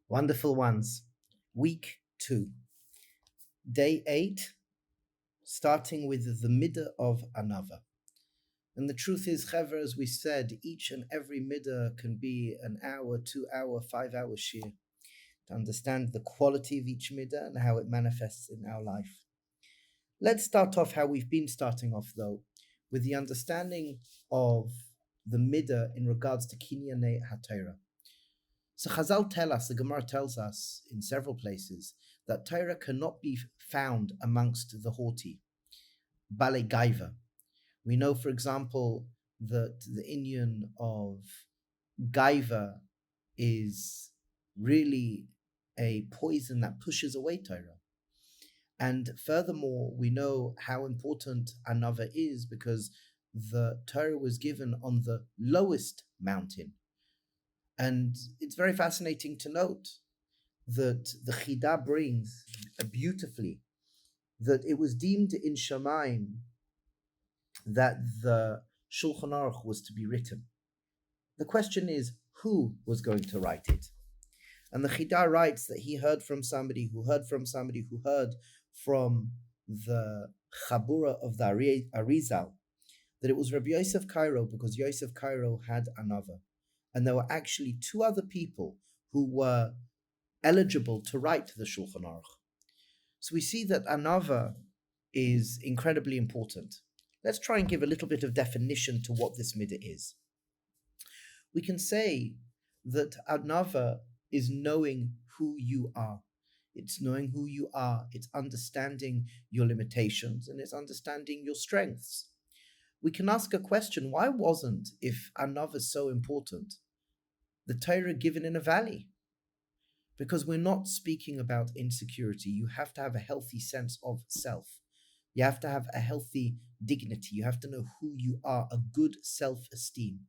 Wonderful ones. Week 2, day 8, starting with the middah of Anava. And the truth is, Chevra, as we said, each and every middah can be an hour, 2 hour, 5 hour shir to understand the quality of each middah and how it manifests in our life. Let's start off how we've been starting off, though, with the understanding of the middah in regards to Kinyanei HaTorah. So Chazal tell us, the Gemara tells us in several places, that Torah cannot be found amongst the haughty, Bale Gaiva. We know, for example, that the Inyan of Gaiva is really a poison that pushes away Torah. And furthermore, we know how important Anava is because the Torah was given on the lowest mountain. And it's very fascinating to note that the Chida brings beautifully that it was deemed in Shamayim that the Shulchan Aruch was to be written. The question is, who was going to write it? And the Chida writes that he heard from somebody who heard from somebody who heard from the Chabura of the Arizal that it was Rabbi Yosef Cairo, because Yosef Cairo had Anava. And there were actually 2 other people who were eligible to write the Shulchan Aruch. So we see that Anava is incredibly important. Let's try and give a little bit of definition to what this middah is. We can say that Anava is knowing who you are. It's knowing who you are. It's understanding your limitations and it's understanding your strengths. We can ask a question, why wasn't, if Anava is so important, the Torah given in a valley? Because we're not speaking about insecurity. You have to have a healthy sense of self. You have to have a healthy dignity. You have to know who you are, a good self-esteem.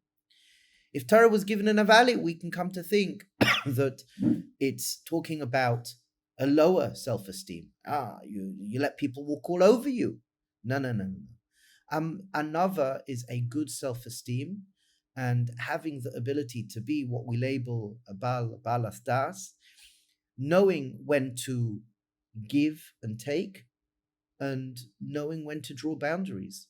If Torah was given in a valley, we can come to think that it's talking about a lower self-esteem. You let people walk all over you. No. Anava is a good self-esteem, and having the ability to be what we label a balas das, knowing when to give and take, and knowing when to draw boundaries.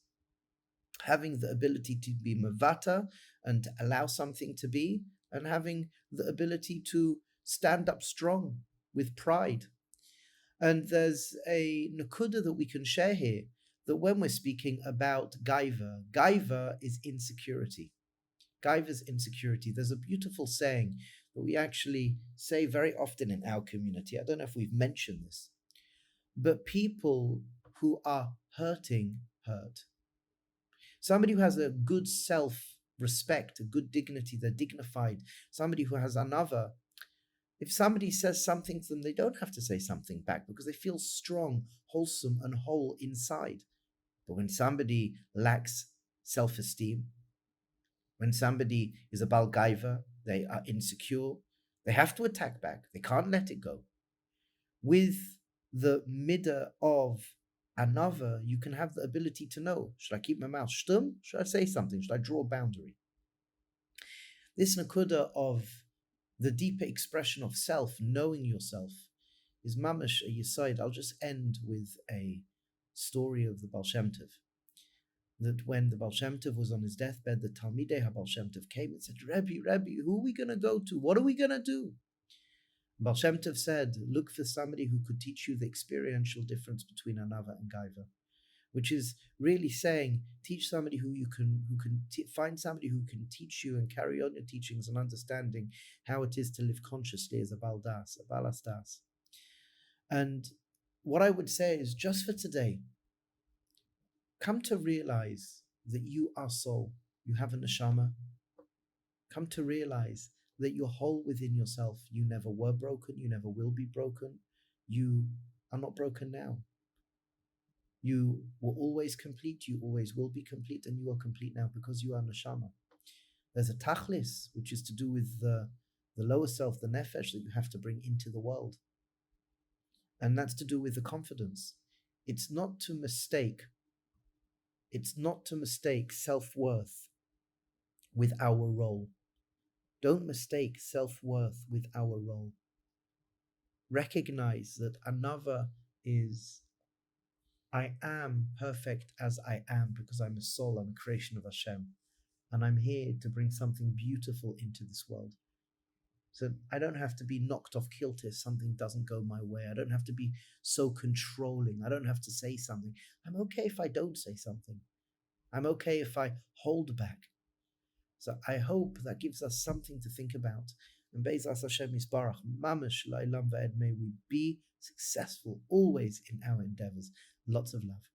Having the ability to be mavata and to allow something to be, and having the ability to stand up strong with pride. And there's a nakuda that we can share here, that when we're speaking about gaiva is insecurity. Gaiva is insecurity. There's a beautiful saying that we actually say very often in our community. I don't know if we've mentioned this, but people who are hurting hurt. Somebody who has a good self-respect, a good dignity, they're dignified. Somebody who has anava, if somebody says something to them, they don't have to say something back because they feel strong, wholesome, and whole inside. But when somebody lacks self-esteem, when somebody is a bal gaiva, they are insecure, they have to attack back. They can't let it go. With the middah of Anava, you can have the ability to know, should I keep my mouth shtum? Should I say something? Should I draw a boundary? This nakuda of the deeper expression of self, knowing yourself, is mamash a yesod. I'll just end with a story of the Baal Shem Tov. That when the Baal Shem Tov was on his deathbed, the Talmidei HaBaal Shem Tov came and said, Rebbe, who are we going to go to? What are we going to do? Baal Shem Tov said, look for somebody who could teach you the experiential difference between Anava and Gaiva, which is really saying, teach somebody find somebody who can teach you and carry on your teachings and understanding how it is to live consciously as a baldas, a balas das. And what I would say is, just for today, come to realize that you are soul, you have a neshama. Come to realize that you're whole within yourself. You never were broken, you never will be broken. You are not broken now. You were always complete, you always will be complete, and you are complete now because you are neshama. There's a tachlis, which is to do with the lower self, the nefesh, that you have to bring into the world. And that's to do with the confidence. It's not to mistake self-worth with our role. Don't mistake self-worth with our role. recognize that Anava is I am perfect as I am because I'm a soul, I'm a creation of Hashem, and I'm here to bring something beautiful into this world. So I don't have to be knocked off kilter if something doesn't go my way. I don't have to be so controlling. I don't have to say something. I'm okay if I don't say something. I'm okay if I hold back. So I hope that gives us something to think about. And Be'ezras Hashem Yisbarach, Mamash La'ilam Va'ed, may we be successful always in our endeavors. Lots of love.